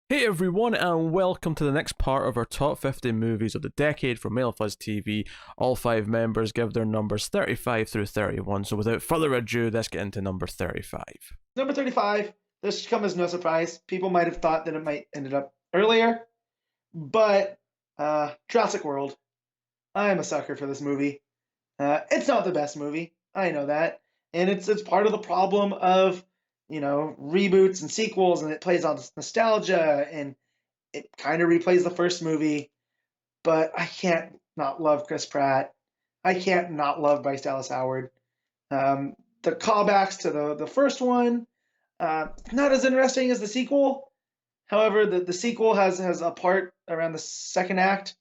Hey everyone, and welcome to the next part of our top 50 movies of the decade from Mild Fuzz TV. All five members give their numbers 35 through 31, so without further ado, let's get into number 35. Number 35. This should come as no surprise. People might have thought that it might ended up earlier, but Jurassic World. I'm a sucker for this movie. It's not the best movie. I know that, and it's part of the problem of reboots and sequels, and it plays on nostalgia, and it kind of replays the first movie. But I can't not love Chris Pratt. I can't not love Bryce Dallas Howard. The callbacks to the first one, not as interesting as the sequel. However, the sequel has a part around the second act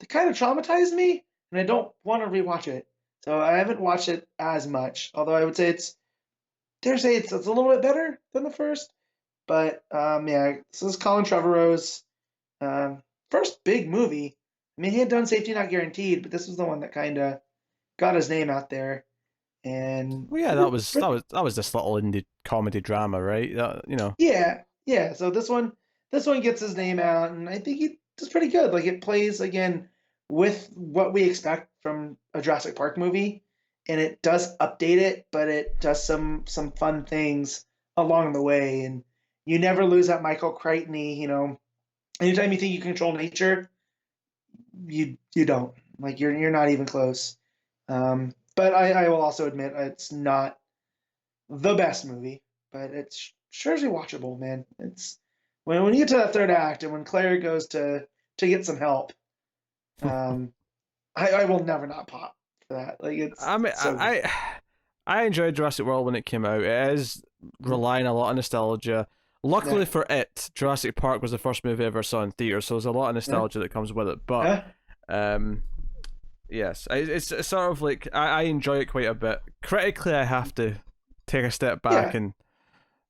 that kind of traumatized me, and I don't want to rewatch it. So I haven't watched it as much. Although I would say it's a little bit better than the first. But yeah, this is Colin Trevorrow's first big movie. I mean, he had done Safety Not Guaranteed, but this was the one that kind of got his name out there. And Well, yeah, that was this little indie comedy drama, right? yeah, yeah. So this one gets his name out, and I think he does pretty good. Like, it plays again with what we expect from a Jurassic Park movie, and it does update it, but it does some fun things along the way, and you never lose that Michael Crichton-y. Anytime you think you control nature, you don't. Like, you're not even close. But I will also admit it's not the best movie, but it's sure as watchable, man. It's when you get to that third act and when Claire goes to get some help, I will never not pop for that. Like, it's I mean, so good. I enjoyed Jurassic World when it came out. It is relying a lot on nostalgia. Yeah, Luckily for it, Jurassic Park was the first movie I ever saw in theater, so there's a lot of yeah, nostalgia that comes with it. But yeah, um, yes, it's sort of like I enjoy it quite a bit. Critically, I have to take a step back yeah, and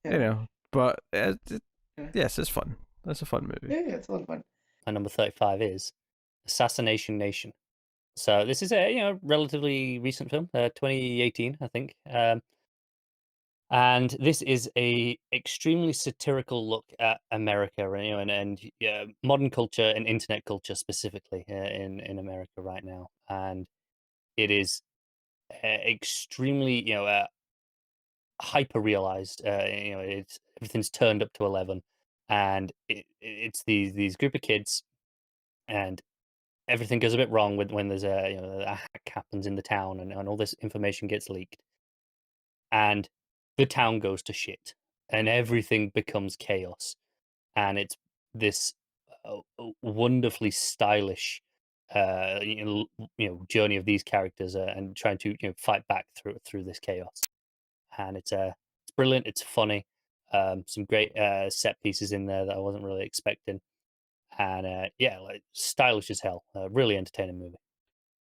yeah, but yeah, yes, it's fun. It's a fun movie. yeah. It's a lot of fun. My number 35 is Assassination Nation. So this is a relatively recent film, 2018, I think. And this is a extremely satirical look at America, and modern culture and internet culture specifically in America right now. And it is extremely hyper realized. It's everything's turned up to 11, and it's these group of kids, and everything goes a bit wrong when there's a hack happens in the town, and all this information gets leaked, and the town goes to shit, and everything becomes chaos, and it's this wonderfully stylish journey of these characters, and trying to fight back through this chaos. And it's brilliant, it's funny, some great set pieces in there that I wasn't really expecting, and yeah, like stylish as hell, really entertaining movie.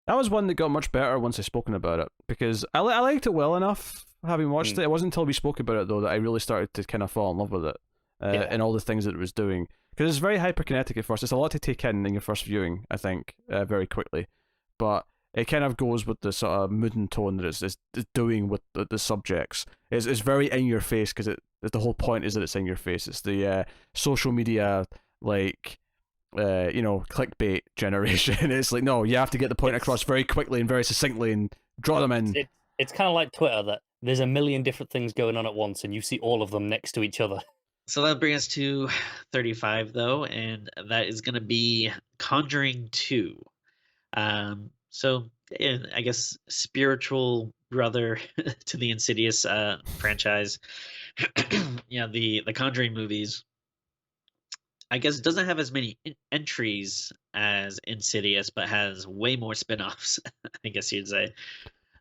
That was one that got much better once I spoken about it because I liked it well enough having watched Mm. it. It wasn't until we spoke about it though that I really started to kind of fall in love with it Yeah. and all the things that it was doing. Because it's very hyperkinetic at first. It's a lot to take in your first viewing, I think, very quickly. But it kind of goes with the sort of mood and tone that it's doing with the subjects. It's very in your face because the whole point is that it's in your face. It's the social media, like clickbait generation. It's like, no, you have to get the point It's across very quickly and very succinctly and draw them in. it's kind of like Twitter, that there's a million different things going on at once, and you see all of them next to each other. So that brings us to 35, though, and that is going to be Conjuring 2. So yeah, I guess spiritual brother to the Insidious franchise. The Conjuring movies, I guess, doesn't have as many entries as Insidious, but has way more spin-offs, I guess you'd say.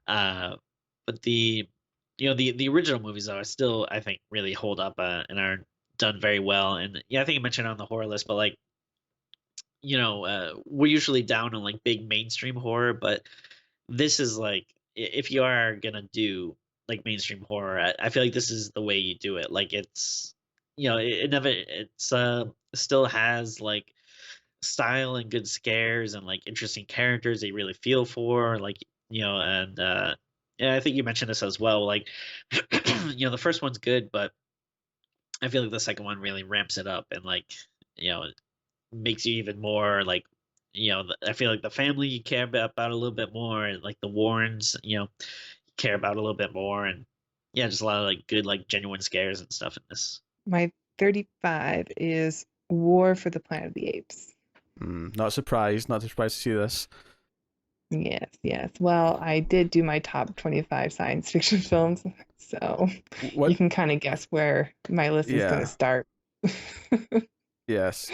But the original movies are still, I think, really hold up and are done very well. And yeah, I think you mentioned on the horror list, but like, we're usually down on like big mainstream horror, but this is like, if you are gonna do like mainstream horror, I feel like this is the way you do it. Like, it's, it never, it's still has like style and good scares and like interesting characters that you really feel for, like, and yeah, I think you mentioned this as well. Like, the first one's good, but I feel like the second one really ramps it up, and like, makes you even more like, I feel like the family you care about a little bit more, and like the Warrens, you care about a little bit more, and yeah, just a lot of like good, like genuine scares and stuff in this. My 35 is War for the Planet of the Apes. Not surprised. Not surprised to see this. Yes, yes. Well, I did do my top 25 science fiction films, so What? you can kind of guess where my list is going Yeah. to start. Yes.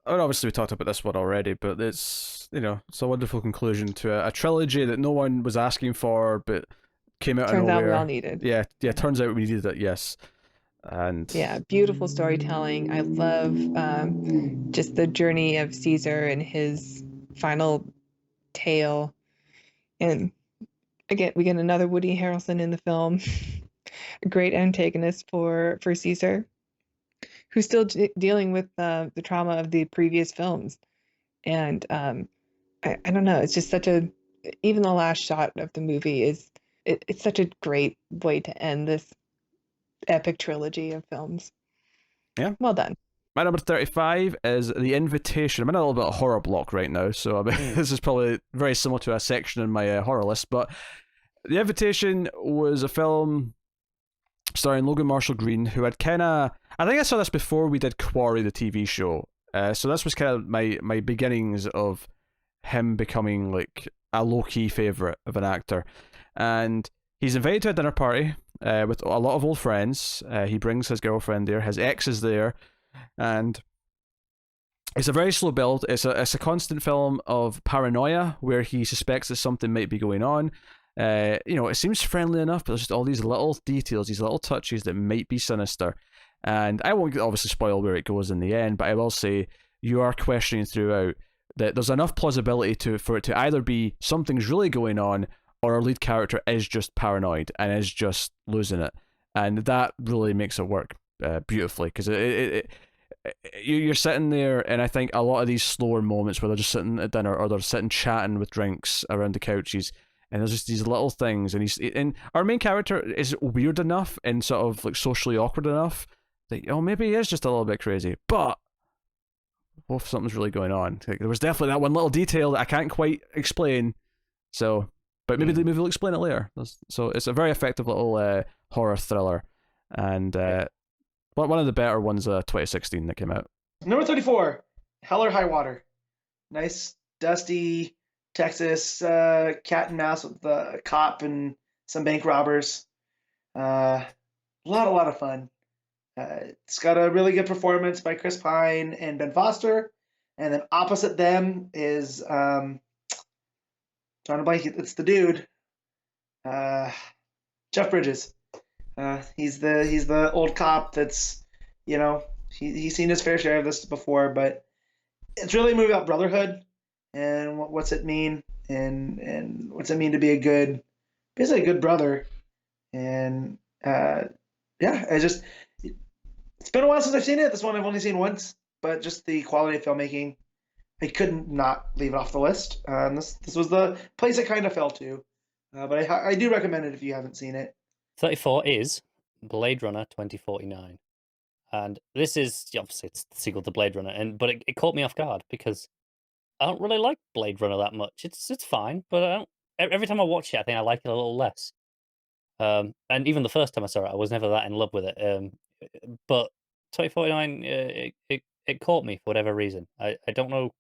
Obviously we talked about this one already, but it's it's a wonderful conclusion to a trilogy that no one was asking for, but came out of Turns out we nowhere. all needed. Yeah. Turns out we needed it. Yes. And Yeah, beautiful storytelling. I love just the journey of Caesar and his final tale. And again, we get another Woody Harrelson in the film, a great antagonist for Caesar, who's still dealing with the trauma of the previous films. And I don't know, it's just such even the last shot of the movie it's such a great way to end this epic trilogy of films. Yeah. Well done. My number 35 is The Invitation. I'm in a little bit of horror block right now, so I mean, this is probably very similar to a section in my horror list, but The Invitation was a film starring Logan Marshall Green, who had I think I saw this before we did Quarry, the TV show. So this was kind of my beginnings of him becoming like a low-key favourite of an actor. And he's invited to a dinner party with a lot of old friends. He brings his girlfriend there, his ex is there, and it's a very slow build. It's a constant film of paranoia where he suspects that something might be going on. It seems friendly enough, but there's just all these little details, these little touches that might be sinister. And I won't obviously spoil where it goes in the end, but I will say you are questioning throughout that there's enough plausibility for it to either be something's really going on, or our lead character is just paranoid and is just losing it, and that really makes it work beautifully, because you're sitting there, and I think a lot of these slower moments where they're just sitting at dinner or they're sitting chatting with drinks around the couches, and there's just these little things, and our main character is weird enough and sort of like socially awkward enough that maybe he is just a little bit crazy, but what if something's really going on? Like, there was definitely that one little detail that I can't quite explain, so. But maybe the movie will explain it later. So it's a very effective little horror thriller, and one of the better ones, 2016 that came out. Number 34, Hell or High Water. Nice, dusty Texas cat and mouse with the cop and some bank robbers. A lot of fun. It's got a really good performance by Chris Pine and Ben Foster, and then opposite them is John Blank. It's the dude, Jeff Bridges. He's the old cop that's, he's seen his fair share of this before, but it's really a movie about brotherhood and what's it mean, and what's it mean to be basically a good brother. And it's been a while since I've seen it. This one I've only seen once, but just the quality of filmmaking, I couldn't not leave it off the list. This was the place it kind of fell to, but I do recommend it if you haven't seen it. 34 is Blade Runner 2049, and this is obviously it's the sequel to Blade Runner, but it caught me off guard because I don't really like Blade Runner that much. It's fine, but I don't. Every time I watch it, I think I like it a little less. And even the first time I saw it, I was never that in love with it. But 2049, it caught me for whatever reason. I don't know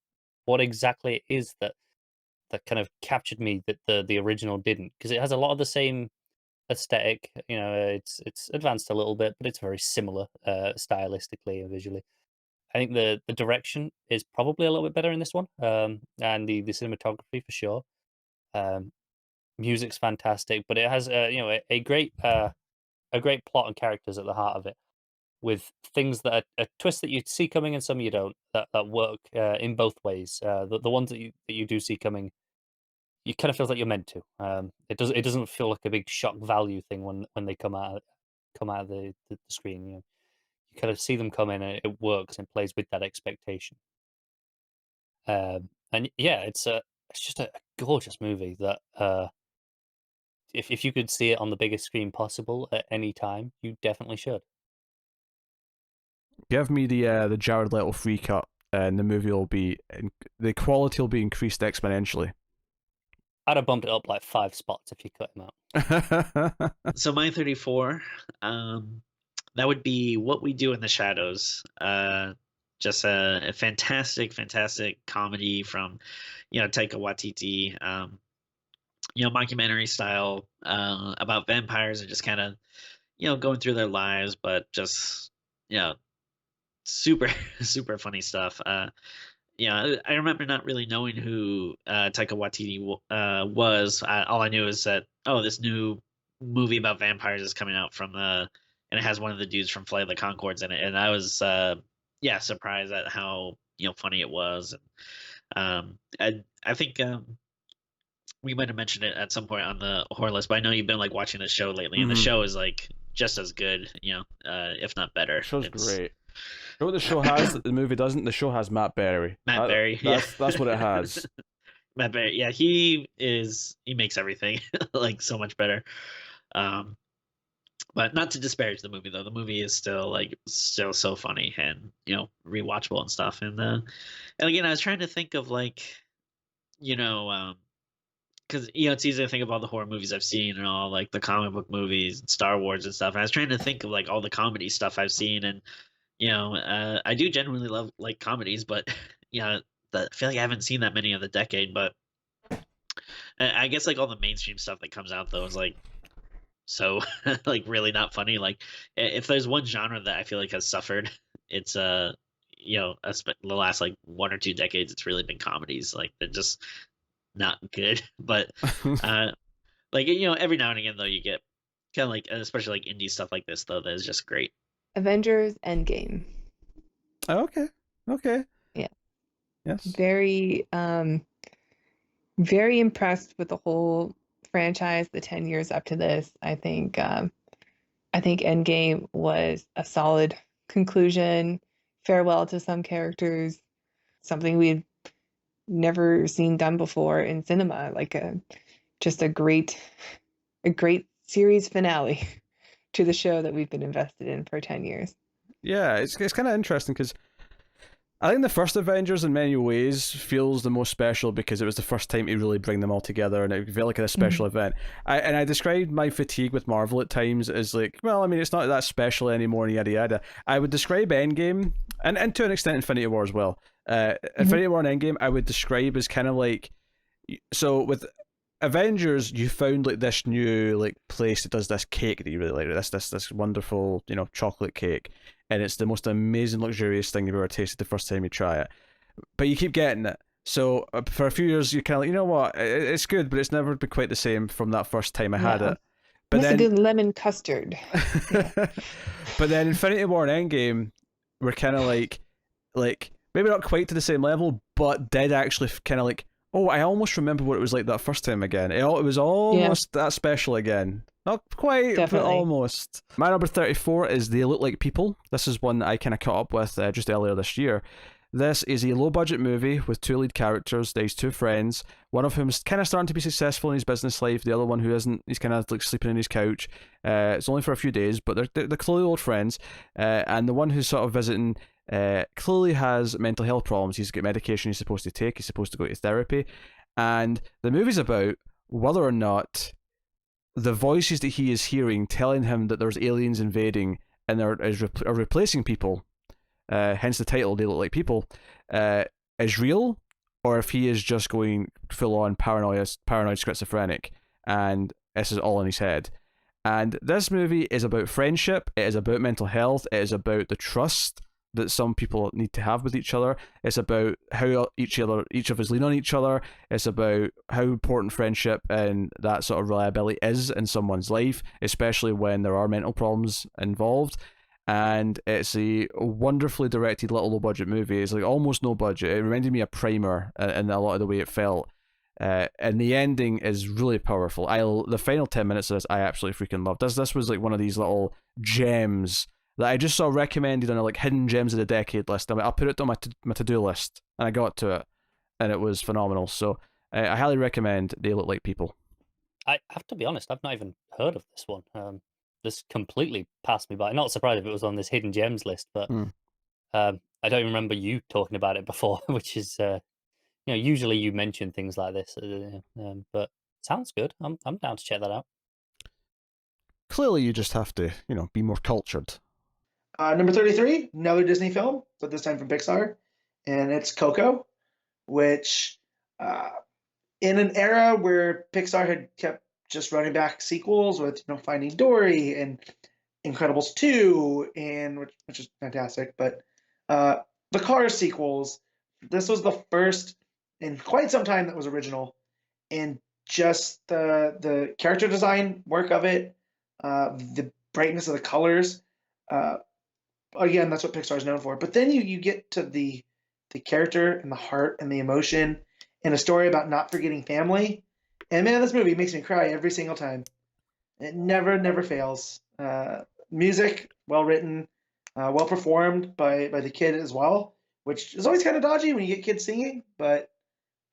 what exactly it is that kind of captured me that the original didn't, because it has a lot of the same aesthetic. It's advanced a little bit, but it's very similar stylistically and visually. I think the direction is probably a little bit better in this one, and the cinematography for sure. Music's fantastic, but it has a great plot and characters at the heart of it, with things that are twists that you see coming and some you don't, that work in both ways. The ones that you do see coming, you kind of feel like you're meant to. It doesn't feel like a big shock value thing when they come out of the screen. You kind of see them come in and it works and plays with that expectation. And yeah, it's just a gorgeous movie that if you could see it on the biggest screen possible at any time, you definitely should. Give me the Jared Leto free cut, and the movie will be the quality will be increased exponentially. I'd have bumped it up like 5 spots if you cut him out. So my 34, that would be What We Do in the Shadows. Just a fantastic, fantastic comedy from, Taika Waititi. Mockumentary style, about vampires and just kind of, going through their lives, but just, super, super funny stuff. I remember not really knowing who Taika Waititi was. All I knew is that, this new movie about vampires is coming out and it has one of the dudes from Flight of the Conchords in it, and I was surprised at how funny it was. And I think we might have mentioned it at some point on the horror list, but I know you've been like watching the show lately, and the show is like just as good, if not better. The show's great. You know what the show has that the movie doesn't? The show has Matt Berry. Berry, that's what it has. Matt Berry, yeah, he makes everything like so much better. But not to disparage the movie though. The movie is still so funny and rewatchable and stuff. And again, I was trying to think of because it's easy to think of all the horror movies I've seen and all like the comic book movies and Star Wars and stuff. And I was trying to think of like all the comedy stuff I've seen, and I do genuinely love like comedies, but I feel like I haven't seen that many of the decade. But I guess like all the mainstream stuff that comes out though is like so like really not funny. Like if there's one genre that I feel like has suffered, it's the last like 1 or 2 decades, it's really been comedies. Like they're just not good. But every now and again though you get kind of like, especially like indie stuff like this though, that is just great. Avengers Endgame. Okay. Yeah. Yes. Very very impressed with the whole franchise, the 10 years up to this. I think Endgame was a solid conclusion, farewell to some characters, something we've never seen done before in cinema, like just a great series finale to the show that we've been invested in for 10 years. Yeah, it's kind of interesting because I think the first Avengers in many ways feels the most special because it was the first time to really bring them all together, and it felt like a special event. I described my fatigue with Marvel at times as like, well, I mean, it's not that special anymore, and yada yada. I would describe Endgame, and to an extent Infinity War as well. Infinity War and Endgame I would describe as kind of like, so with Avengers, you found like this new like place that does this cake that you really like, this wonderful chocolate cake, and it's the most amazing luxurious thing you've ever tasted the first time you try it, but you keep getting it. So for a few years you kind of like, you know what, it's good, but it's never been quite the same from that first time I had it. But that's a good lemon custard. But then Infinity War and Endgame were kind of like maybe not quite to the same level, but did actually kind of like, oh, I almost remember what it was like that first time again. It was almost that special again. Not quite, Definitely. But almost. My number 34 is They Look Like People. This is one that I kind of caught up with just earlier this year. This is a low-budget movie with 2 lead characters. There's 2 friends, one of whom's kind of starting to be successful in his business life. The other one who isn't. He's kind of like sleeping in his couch. It's only for a few days, but they're clearly old friends. And the one who's sort of visiting clearly has mental health problems. He's got medication he's supposed to take. He's supposed to go to therapy. And the movie's about whether or not the voices that he is hearing telling him that there's aliens invading and are replacing people, hence the title, They Look Like People, is real, or if he is just going full on paranoid schizophrenic and this is all in his head. And this movie is about friendship, it is about mental health, it is about the trust that some people need to have with each other. It's about how each of us lean on each other. It's about how important friendship and that sort of reliability is in someone's life, especially when there are mental problems involved. And it's a wonderfully directed little low budget movie. It's like almost no budget. It reminded me of Primer in a lot of the way it felt. And the ending is really powerful. The final 10 minutes of this I absolutely freaking loved. This was like one of these little gems that I just saw recommended on a like hidden gems of the decade list. I'll put it on my to-do list, and I got to it, and it was phenomenal. So I highly recommend They Look Like People. I have to be honest, I've not even heard of this one. This completely passed me by. Not surprised if it was on this hidden gems list, but I don't even remember you talking about it before, which is usually you mention things like this, but sounds good. I'm down to check that out. Clearly, you just have to, be more cultured. Number 33, another Disney film, but this time from Pixar, and it's Coco, which in an era where Pixar had kept just running back sequels with Finding Dory and Incredibles 2, and which is fantastic, but the Cars sequels, this was the first in quite some time that was original, and just the character design work of it, the brightness of the colors. Again, that's what Pixar is known for. But then you get to the character and the heart and the emotion and a story about not forgetting family. And man, this movie makes me cry every single time. It never fails. Music, well written, well performed by the kid as well, which is always kind of dodgy when you get kids singing. But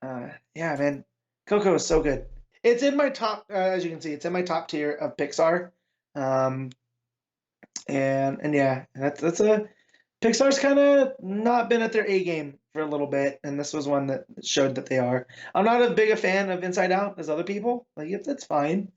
yeah, man, Coco is so good. It's in my top, as you can see, it's in my top tier of Pixar. And yeah, that's a Pixar's kind of not been at their A game for a little bit, and this was one that showed that they are. I'm not as big a fan of Inside Out as other people. Like, that's fine.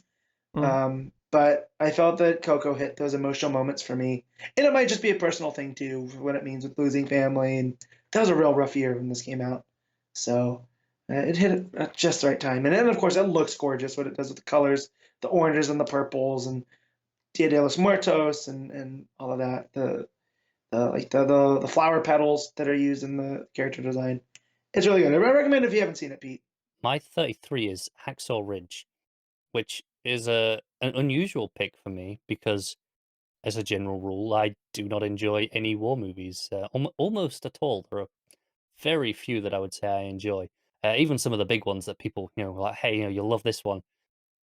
But I felt that Coco hit those emotional moments for me, and it might just be a personal thing too, for what it means with losing family. And that was a real rough year when this came out, so it hit at just the right time. And then of course it looks gorgeous, what it does with the colors, the oranges and the purples, and Dia de los Muertos and all of that. The flower petals that are used in the character design. It's really good. I recommend if you haven't seen it, Pete. My 33 is Hacksaw Ridge, which is an unusual pick for me because, as a general rule, I do not enjoy any war movies almost at all. There are very few that I would say I enjoy. Even some of the big ones that people like, hey, you'll love this one.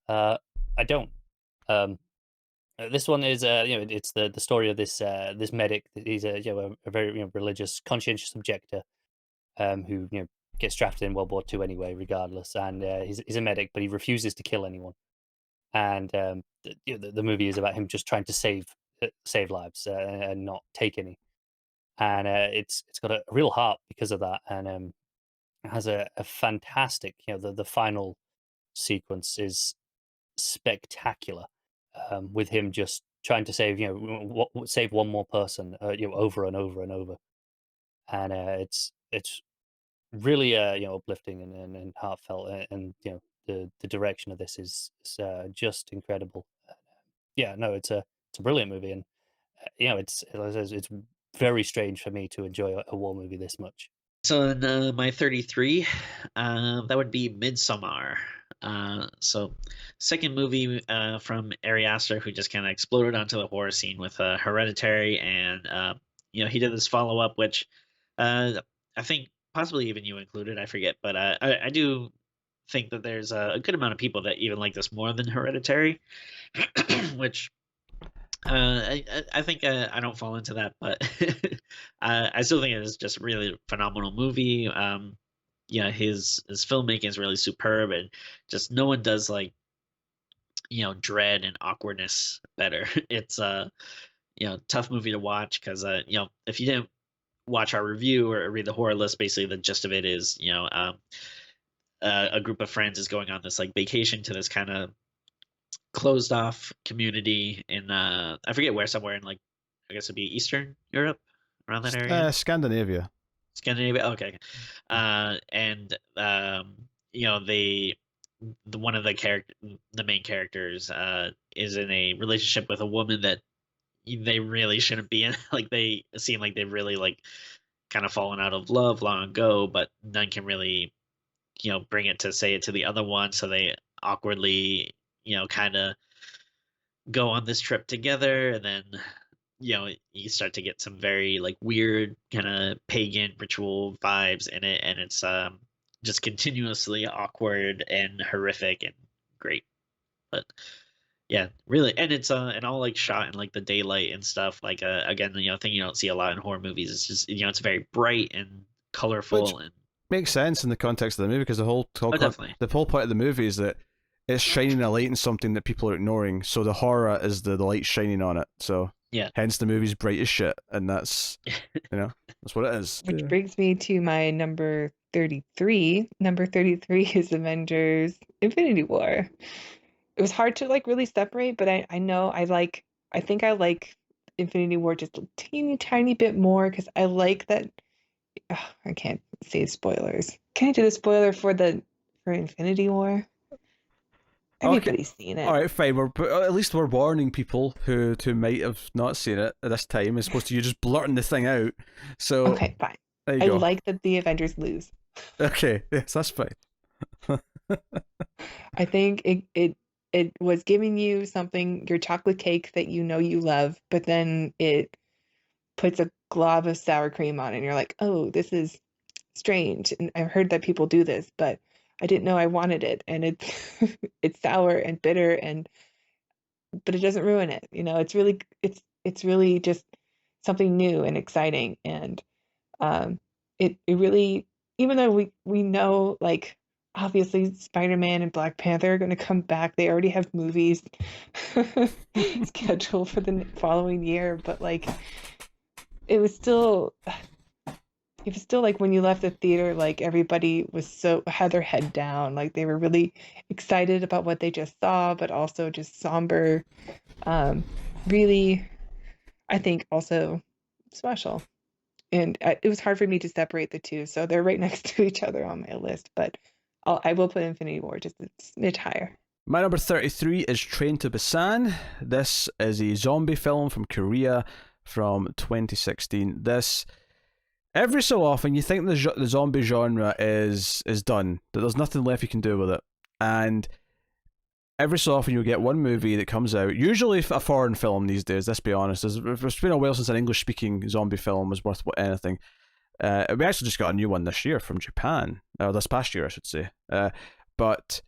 I don't. This one is, it's the story of this this medic. He's a very religious, conscientious objector, who gets drafted in World War II anyway, regardless. And he's a medic, but he refuses to kill anyone. And the movie is about him just trying to save lives and not take any. And it's got a real heart because of that, and it has a fantastic. The final sequence is spectacular. With him just trying to save, save one more person, over and over and over, and it's really, uplifting and heartfelt, and the direction of this is just incredible. Yeah, no, it's a brilliant movie, and it's very strange for me to enjoy a war movie this much. So in my 33, that would be Midsommar. So second movie from Ari Aster, who just kind of exploded onto the horror scene with Hereditary, and he did this follow-up, which I think possibly even you included, I forget, but I do think that there's a good amount of people that even like this more than Hereditary, which I think I don't fall into that, but I still think it is just a really phenomenal movie. His filmmaking is really superb, and just no one does like dread and awkwardness better. It's tough movie to watch because if you didn't watch our review or read the horror list, basically the gist of it is a group of friends is going on this like vacation to this kind of closed off community in I forget where, somewhere in like I guess it'd be Eastern Europe, around that area. Scandinavia. Okay. And one of the main characters is in a relationship with a woman that they really shouldn't be in. Like, they seem like they've really like kind of fallen out of love long ago, but none can really bring it to say it to the other one, so they awkwardly kind of go on this trip together, and then you start to get some very like weird kind of pagan ritual vibes in it, and it's just continuously awkward and horrific and great. But yeah, really, and it's and all like shot in like the daylight and stuff, like again, thing you don't see a lot in horror movies. It's just it's very bright and colorful. And makes sense in the context of the movie, because the whole the whole point of the movie is that it's shining a light on something that people are ignoring, so the horror is the light shining on it. So Yeah. Hence the movie's bright as shit, and that's that's what it is. Which Yeah. brings me to my number 33. Number 33 is Avengers Infinity War. It was hard to like really separate, but I know I think I like Infinity War just a teeny tiny bit more because I like that. I can't say spoilers. Can I do the spoiler for Infinity War? Everybody's seen it. All right, fine. But at least we're warning people who might have not seen it at this time, as opposed to you just blurting the thing out. So Okay, fine. there you I go. like that the Avengers lose. Okay, yes, that's fine. I think it was giving you something, your chocolate cake that you know you love, but then it puts a glob of sour cream on it, and you're like, oh, this is strange. And I've heard that people do this, but I didn't know I wanted it. And it's it's sour and bitter, but it doesn't ruin it. It's really just something new and exciting. And it really, even though we know, like, obviously Spider-Man and Black Panther are going to come back. They already have movies scheduled for the following year, but like it was still like when you left the theater, like everybody had their head down, like they were really excited about what they just saw, but also just somber. Really, I think also special. And it was hard for me to separate the two, so they're right next to each other on my list, but I will put Infinity War just a smidge higher. My number 33 is Train to Busan. This is a zombie film from Korea from 2016. This, every so often, you think the zombie genre is done, that there's nothing left you can do with it. And every so often you'll get one movie that comes out, usually a foreign film these days, let's be honest. It's been a while since an English-speaking zombie film was worth anything. We actually just got a new one this year from Japan. This past year, I should say. But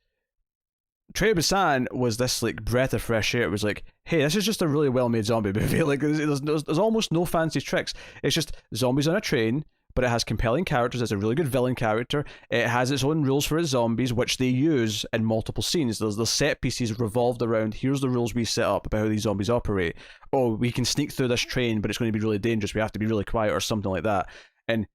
Train to Busan was this like breath of fresh air. It was like, hey, this is just a really well-made zombie movie. Like there's almost no fancy tricks. It's just zombies on a train, but it has compelling characters. It's a really good villain character. It has its own rules for its zombies, which they use in multiple scenes. The set pieces revolved around, here's the rules we set up about how these zombies operate. Oh, we can sneak through this train, but it's going to be really dangerous. We have to be really quiet or something like that. And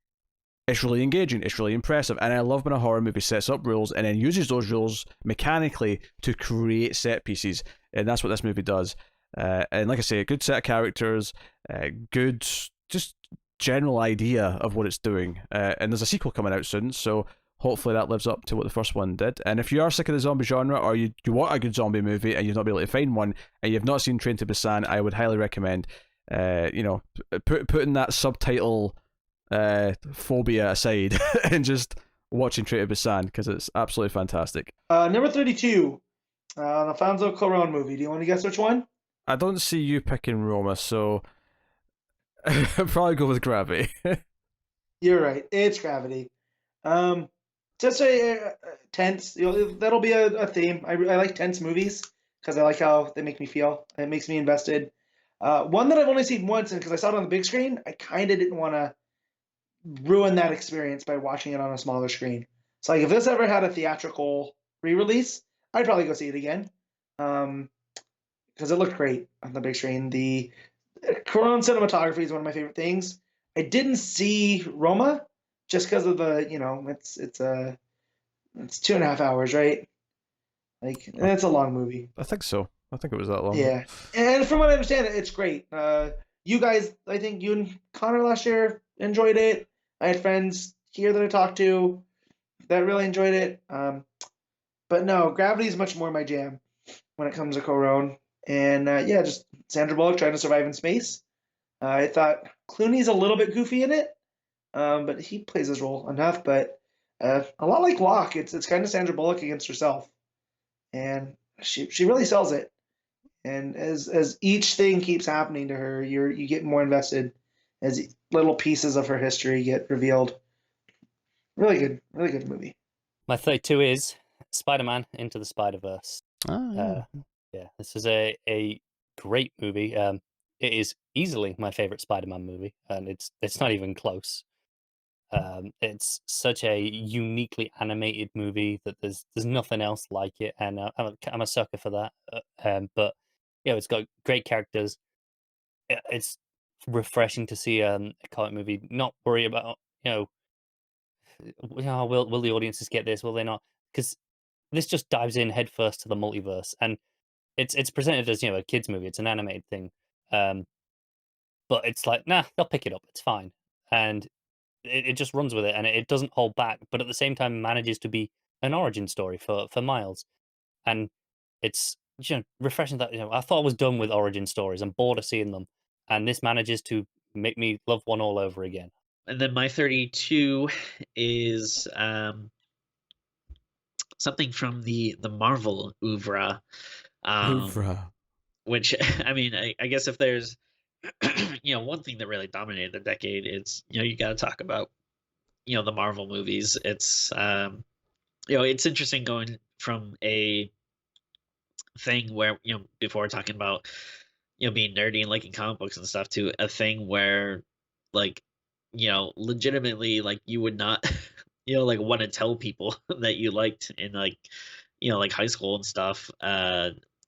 it's really engaging. It's really impressive. And I love when a horror movie sets up rules and then uses those rules mechanically to create set pieces. And that's what this movie does. And like I say, a good set of characters, good just general idea of what it's doing. And there's a sequel coming out soon, so hopefully that lives up to what the first one did. And if you are sick of the zombie genre, or you want a good zombie movie and you've not been able to find one, and you've not seen Train to Busan, I would highly recommend putting that subtitle phobia aside and just watching Train to Busan, because it's absolutely fantastic. Number 32, an Alfonso Cuarón movie. Do you want to guess which one? I don't see you picking Roma, so I'll probably go with Gravity. You're right. It's Gravity. Just a tense. That'll be a theme. I like tense movies because I like how they make me feel. It makes me invested. One that I've only seen once, and because I saw it on the big screen, I kind of didn't want to ruin that experience by watching it on a smaller screen. So like, if this ever had a theatrical re-release, I'd probably go see it again. Because it looked great on the big screen. The Cuarón cinematography is one of my favorite things. I didn't see Roma just because of the, it's 2.5 hours, right? Like, it's a long movie. I think so. I think it was that long. Yeah, and from what I understand, it's great. You guys, I think you and Connor last year enjoyed it. I had friends here that I talked to that really enjoyed it. But no, Gravity is much more my jam when it comes to Cuarón. And just Sandra Bullock trying to survive in space. I thought Clooney's a little bit goofy in it, but he plays his role enough. But a lot like Locke, it's kind of Sandra Bullock against herself, and she really sells it. And as each thing keeps happening to her, you get more invested as little pieces of her history get revealed. Really good movie. My 32 is Spider-Man Into the Spider-Verse. Oh, yeah. This is a great movie. It is easily my favorite Spider-Man movie, and it's not even close. It's such a uniquely animated movie that there's nothing else like it, and I'm a sucker for that. But it's got great characters. it's refreshing to see a comic movie not worry about will the audiences get this, will they not? Because this just dives in headfirst to the multiverse, and it's presented as a kids movie. It's an animated thing, but it's like, nah, they'll pick it up. It's fine, and it just runs with it, and it doesn't hold back. But at the same time, manages to be an origin story for Miles, and it's refreshing that I thought I was done with origin stories. I'm bored of seeing them, and this manages to make me love one all over again. And then my 32 is something from the Marvel oeuvre. Which, I mean, I guess if there's one thing that really dominated the decade, it's you got to talk about the Marvel movies. It's it's interesting going from a thing where before talking about being nerdy and liking comic books and stuff, to a thing where like legitimately like you would not like want to tell people that you liked in like like high school and stuff.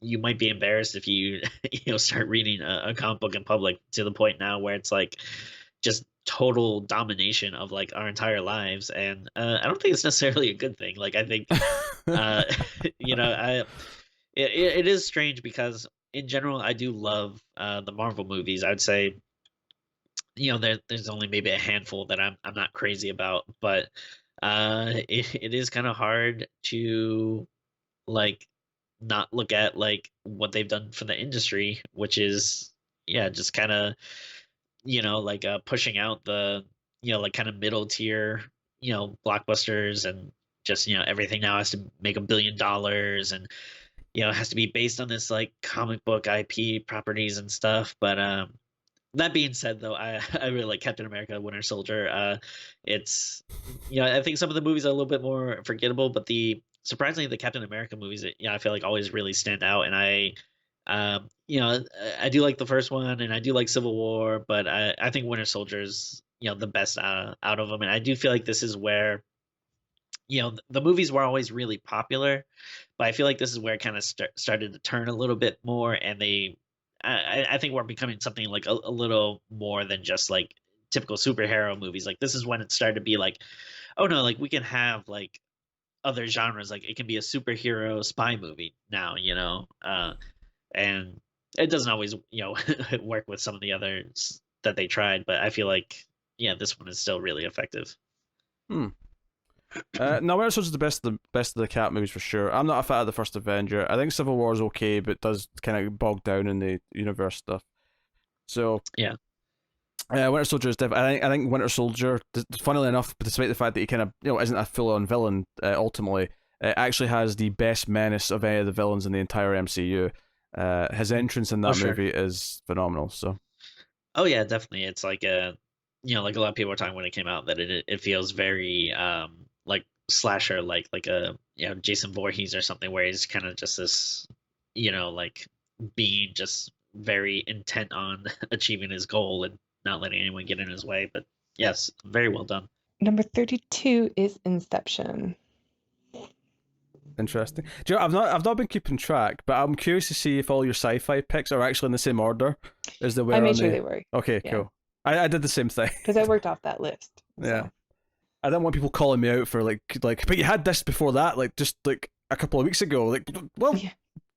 You might be embarrassed if you start reading a comic book in public, to the point now where it's like just total domination of like our entire lives. And I don't think it's necessarily a good thing. Like I think it is strange, because in general I do love the Marvel movies. I would say there's only maybe a handful that I'm not crazy about, but it is kind of hard to like not look at like what they've done for the industry, which is just kind of like pushing out the like kind of middle tier blockbusters, and just everything now has to make $1 billion, and it has to be based on this like comic book IP properties and stuff. But that being said, though, I really like Captain America: Winter Soldier. It's I think some of the movies are a little bit more forgettable, but surprisingly the Captain America movies, I feel like always really stand out. And I do like the first one, and I do like Civil War, but I think Winter Soldier is the best out of them. And I do feel like this is where the movies were always really popular, but I feel like this is where it kind of started to turn a little bit more, and I think we're becoming something like a little more than just like typical superhero movies. Like this is when it started to be like, oh no, like we can have like other genres. Like it can be a superhero spy movie now, and it doesn't always work with some of the others that they tried, but I feel like this one is still really effective. No, Winter Soldier's the best of the Cap movies for sure. I'm not a fan of the first Avenger. I think Civil War is okay, but it does kind of bog down in the universe stuff. So yeah, Winter Soldier is definitely. I think Winter Soldier, funnily enough, despite the fact that he kind of isn't a full-on villain, ultimately, actually has the best menace of any of the villains in the entire MCU. His entrance in that movie is phenomenal. So, oh yeah, definitely. It's like like a lot of people were talking when it came out, that it feels very like slasher, like a Jason Voorhees or something, where he's kind of just this like being just very intent on achieving his goal and not letting anyone get in his way. But yes, very well done. Number 32 is Inception. Interesting. Do you know, I've not been keeping track, but I'm curious to see if all your sci-fi picks are actually in the same order as they were. I made sure they were. Okay, yeah. Cool. I did the same thing because I worked off that list. So. Yeah, I don't want people calling me out for like, but you had this before that, like just like a couple of weeks ago. Like, well, yeah.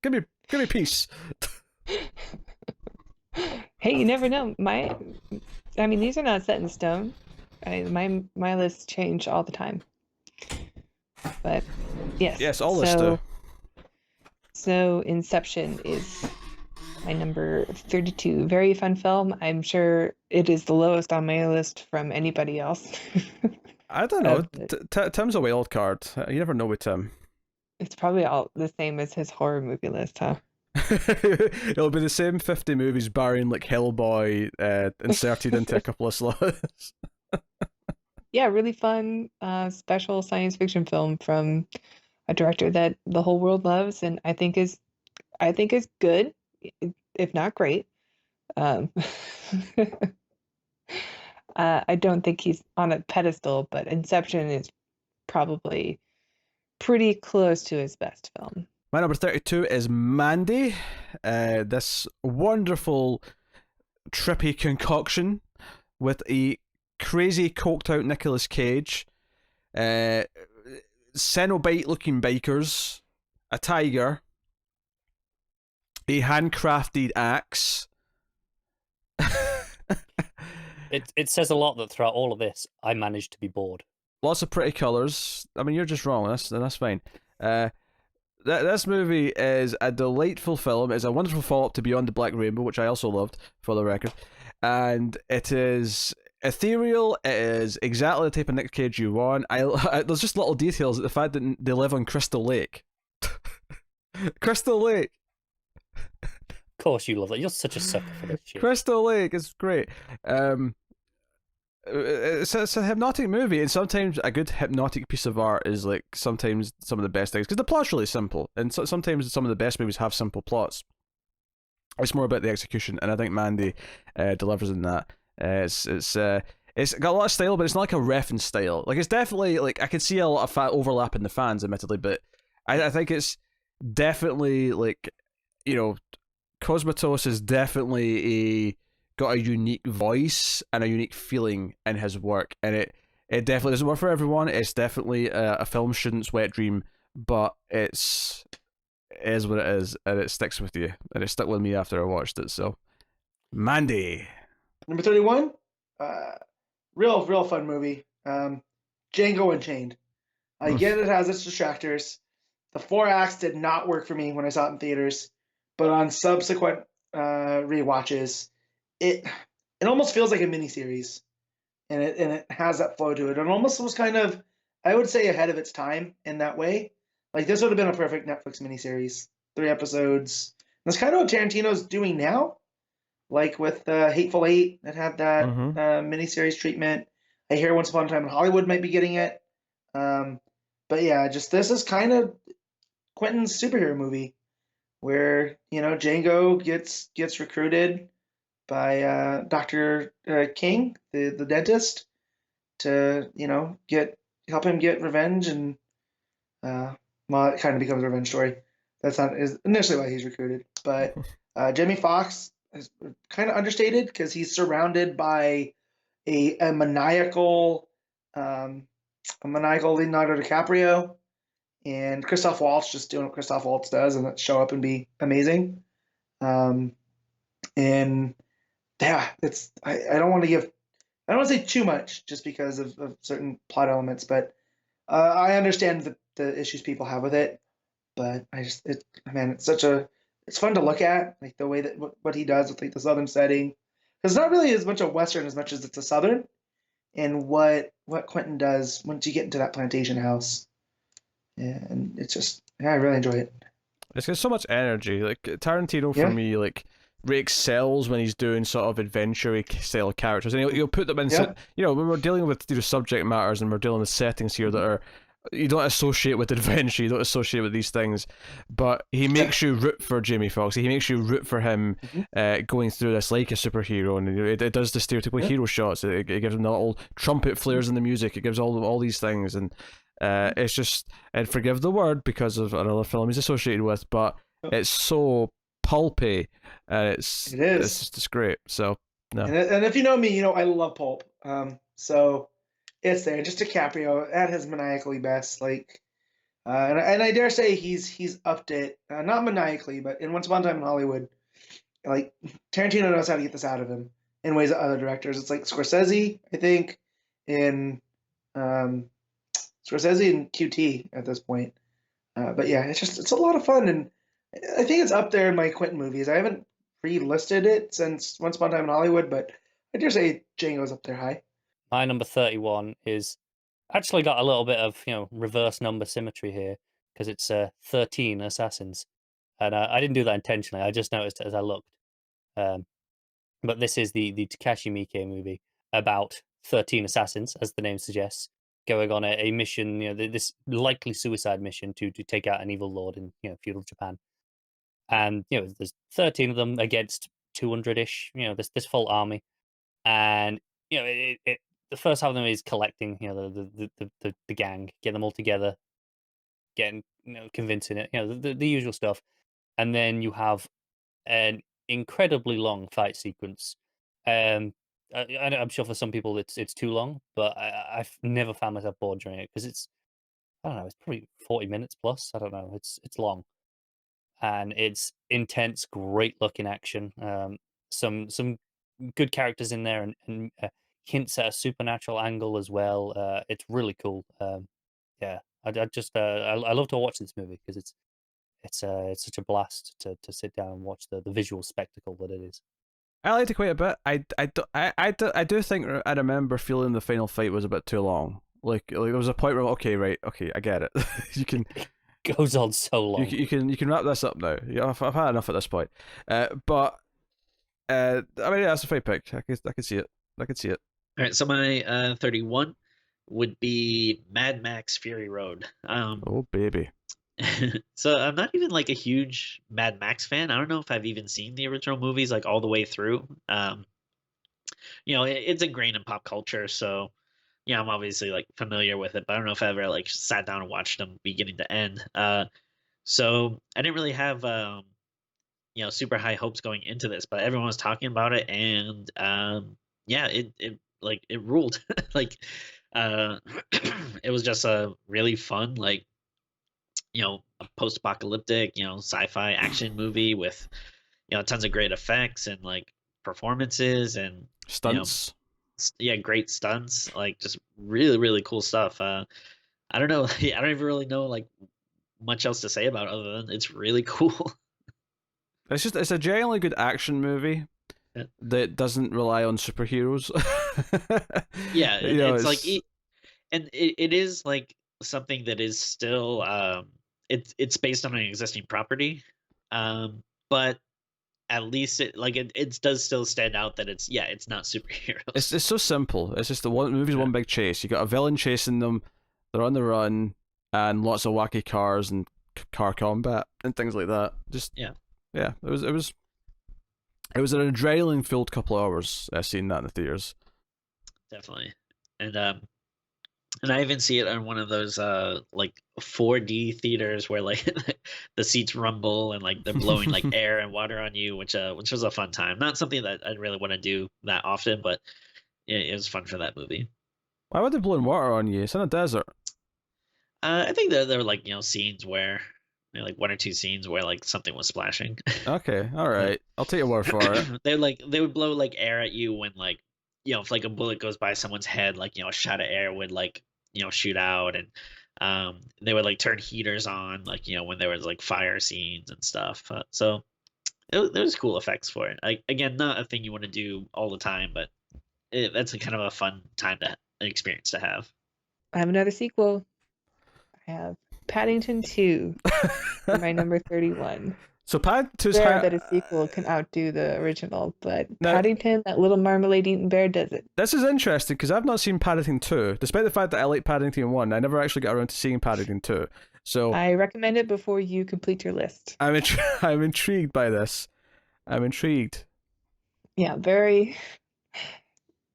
give me peace. Hey, you never know. I mean, these are not set in stone. My lists change all the time. But yes, all lists do. So Inception is my number 32. Very fun film. I'm sure it is the lowest on my list from anybody else. I don't know. Tim's a wild card. You never know with Tim. It's probably all the same as his horror movie list, huh? It'll be the same 50 movies barring like Hellboy inserted into a couple of slots. Yeah, really fun special science fiction film from a director that the whole world loves, and I think is good, if not great. I don't think he's on a pedestal, but Inception is probably pretty close to his best film. My number 32 is Mandy. This wonderful trippy concoction with a crazy coked out Nicolas Cage, Cenobite looking bikers, a tiger, a handcrafted axe. It says a lot that throughout all of this, I managed to be bored. Lots of pretty colours. I mean, you're just wrong. That's fine. This movie is a delightful film. It's a wonderful follow-up to Beyond the Black Rainbow, which I also loved, for the record. And it is ethereal. It is exactly the type of Nick Cage you want. There's just little details. The fact that they live on Crystal Lake. Crystal Lake. Of course, you love that. You're such a sucker for this shit. Crystal Lake is great. It's a hypnotic movie, and sometimes a good hypnotic piece of art is like sometimes some of the best things, because the plot's really simple, and sometimes some of the best movies have simple plots. It's more about the execution, and I think Mandy delivers in that. It's got a lot of style, but it's not like a reffing style. Like, it's definitely, like, I can see a lot of overlap in the fans, admittedly, but I think it's definitely, like, you know, Cosmatos is definitely got a unique voice and a unique feeling in his work, and it definitely doesn't work for everyone. It's definitely a film student's wet dream, but it is what it is, and it sticks with you, and it stuck with me after I watched it. So, Mandy. Number 31, real fun movie. Django Unchained. I get it has its distractors. The 4 acts did not work for me when I saw it in theaters, but on subsequent rewatches, it almost feels like a miniseries, and it has that flow to it. It almost was kind of, I would say, ahead of its time in that way. Like, this would have been a perfect Netflix miniseries, 3 episodes. That's kind of what Tarantino's doing now, like with Hateful Eight that had that miniseries treatment. I hear Once Upon a Time in Hollywood might be getting it. But yeah, just this is kind of Quentin's superhero movie, where, you know, Django gets recruited by Dr. King, the dentist, to, you know, help him get revenge, and well, it kind of becomes a revenge story. That's not initially why he's recruited, but Jamie Foxx is kind of understated because he's surrounded by a maniacal Leonardo DiCaprio, and Christoph Waltz just doing what Christoph Waltz does, and that show up and be amazing. And yeah, I don't want to say too much just because of certain plot elements, but I understand the issues people have with it. But it's fun to look at, like the way that what he does with like the southern setting. It's not really as much a western as much as it's a southern, and what Quentin does once you get into that plantation house. Yeah, and it's just, I really enjoy it. It's got so much energy. Like, Tarantino for me, like, really excels when he's doing sort of adventure style characters, and he'll put them in. You know, when we're dealing with subject matters and we're dealing with settings here that are, you don't associate with adventure, you don't associate with these things, but he makes you root for Jamie Foxx. He makes you root for him going through this like a superhero, and it does the stereotypical hero shots. It gives him the little trumpet flares in the music. It gives all these things, and it's just, and forgive the word because of another film he's associated with, but it's so pulpy, and it's just great. So no. And if you know me, you know I love pulp. So it's there. Just DiCaprio at his maniacally best, like, and I dare say he's upped it, not maniacally, but in Once Upon a Time in Hollywood, like, Tarantino knows how to get this out of him in ways that other directors. It's like Scorsese, I think, in Scorsese and QT at this point. But yeah, it's a lot of fun, and I think it's up there in my Quentin movies. I haven't re-listed it since Once Upon a Time in Hollywood, but I dare say Django's up there high. My number 31 is actually got a little bit of, you know, reverse number symmetry here, because it's 13 assassins, and I didn't do that intentionally. I just noticed it as I looked. But this is the Takashi Miike movie about 13 assassins, as the name suggests, going on a mission, you know, this likely suicide mission to take out an evil lord in, you know, feudal Japan. And, you know, there's 13 of them against 200-ish, you know, this full army. And, you know, the first half of them is collecting, you know, the gang, get them all together, getting, you know, convincing it, you know, the usual stuff. And then you have an incredibly long fight sequence I'm sure for some people it's too long, but I've never found myself bored during it because it's, I don't know, it's probably 40 minutes plus. I don't know, it's long and it's intense, great looking action. Some good characters in there and hints at a supernatural angle as well. It's really cool. Yeah, I just I love to watch this movie because it's such a blast to sit down and watch the visual spectacle that it is. I liked it quite a bit. I do think I remember feeling the final fight was a bit too long. Like there was a point where okay, I get it. You can Goes on so long. you can wrap this up now. Yeah, I've had enough at this point. But I mean, yeah, that's a fight pick. I can see it. I can see it. All right, so my 31 would be Mad Max Fury Road. Oh baby. So I'm not even like a huge Mad Max fan. I don't know if I've even seen the original movies like all the way through. It's ingrained in pop culture, so yeah, I'm obviously like familiar with it, but I don't know if I ever like sat down and watched them beginning to end. So I didn't really have super high hopes going into this, but everyone was talking about it, and yeah, it ruled. Like it was just a really fun, like, a post-apocalyptic, sci-fi action movie with tons of great effects and like performances and Stunts. Great stunts, like just really really cool stuff. I don't know. I don't even really know like much else to say about it other than it's really cool. It's a genuinely good action movie that doesn't rely on superheroes. Yeah, it's like it is like something that is still it's based on an existing property, but at least it does still stand out that it's not superheroes. It's so simple. It's just the movie's one big chase. You got a villain chasing them, they're on the run, and lots of wacky cars and car combat and things like that. Just yeah. It was an adrenaline filled couple of hours seeing that in the theaters. Definitely, and I even see it on one of those like 4D theaters where like the seats rumble and like they're blowing like air and water on you, which was a fun time. Not something that I really want to do that often, but it was fun for that movie. Why would they blow water on you? It's in a desert. I think there were like scenes where like one or two scenes where like something was splashing. Okay, all right, I'll take your word for it. They would blow like air at you when like if like a bullet goes by someone's head, like a shot of air would like shoot out, and they would like turn heaters on like when there was like fire scenes and stuff. So there was cool effects for it. Like, again, not a thing you want to do all the time, but that's a kind of a fun time to experience to have. I have another sequel. I have Paddington 2 for my number 31. So Paddington's rare that a sequel can outdo the original, but now, Paddington, that little marmalade-eating bear, does it. This is interesting because I've not seen Paddington 2. Despite the fact that I like Paddington 1, I never actually got around to seeing Paddington 2. So I recommend it before you complete your list. I'm intrigued by this. I'm intrigued. Yeah, very,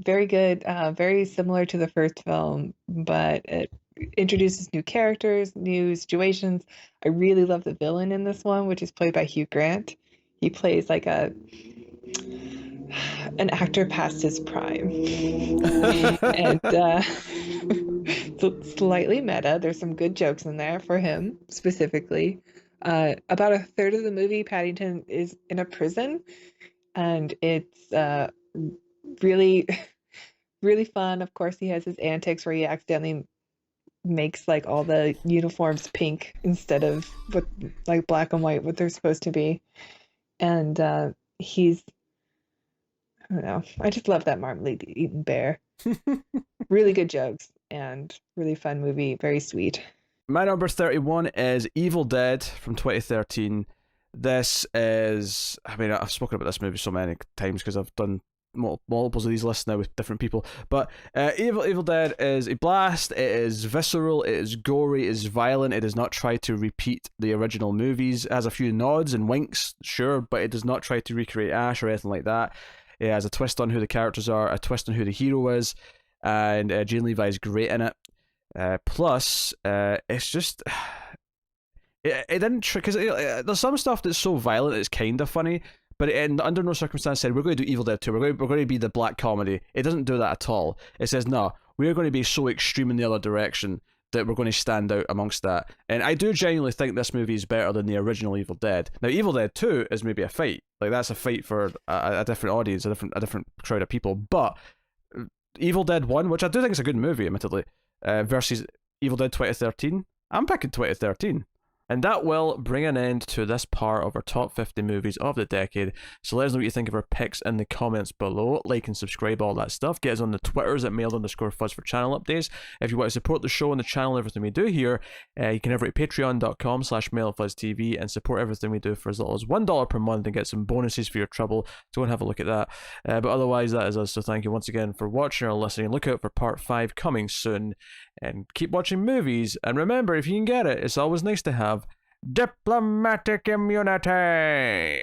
very good. Very similar to the first film, but it introduces new characters, new situations. I really love the villain in this one, which is played by Hugh Grant. He plays like an actor past his prime. And slightly meta. There's some good jokes in there for him specifically. About a third of the movie, Paddington is in a prison, and it's really, really fun. Of course, he has his antics where he accidentally makes like all the uniforms pink instead of what like black and white what they're supposed to be, and he's, I don't know, I just love that marmalade eating bear. Really good jokes and really fun movie, very sweet. My number 31 is Evil Dead from 2013. This is, I mean, I've spoken about this movie so many times because I've done multiples of these lists now with different people, but Evil Dead is a blast. It is visceral, it is gory, it is violent. It does not try to repeat the original movies. It has a few nods and winks, sure, but it does not try to recreate Ash or anything like that. It has a twist on who the characters are, a twist on who the hero is, and Jane Levi is great in it. Plus, it's just it didn't because there's some stuff that's so violent it's kind of funny. but under no circumstance said we're going to do Evil Dead 2. We're going to be the black comedy. It doesn't do that at all. It says no, we're going to be so extreme in the other direction that we're going to stand out amongst that. And I do genuinely think this movie is better than the original Evil Dead. Now, Evil Dead 2 is maybe a fight. Like, that's a fight for a different audience, a different crowd of people. But Evil Dead 1, which I do think is a good movie, admittedly, versus Evil Dead 2013, I'm picking 2013. And that will bring an end to this part of our top 50 movies of the decade. So let us know what you think of our picks in the comments below. Like and subscribe, all that stuff. Get us on the Twitters at Mild_Fuzz for channel updates. If you want to support the show and the channel and everything we do here, you can head over to patreon.com/MildFuzzTV and support everything we do for as little as $1 per month and get some bonuses for your trouble. So go and have a look at that. But otherwise, that is us. So thank you once again for watching or listening. Look out for part 5 coming soon. And keep watching movies. And remember, if you can get it, it's always nice to have diplomatic immunity.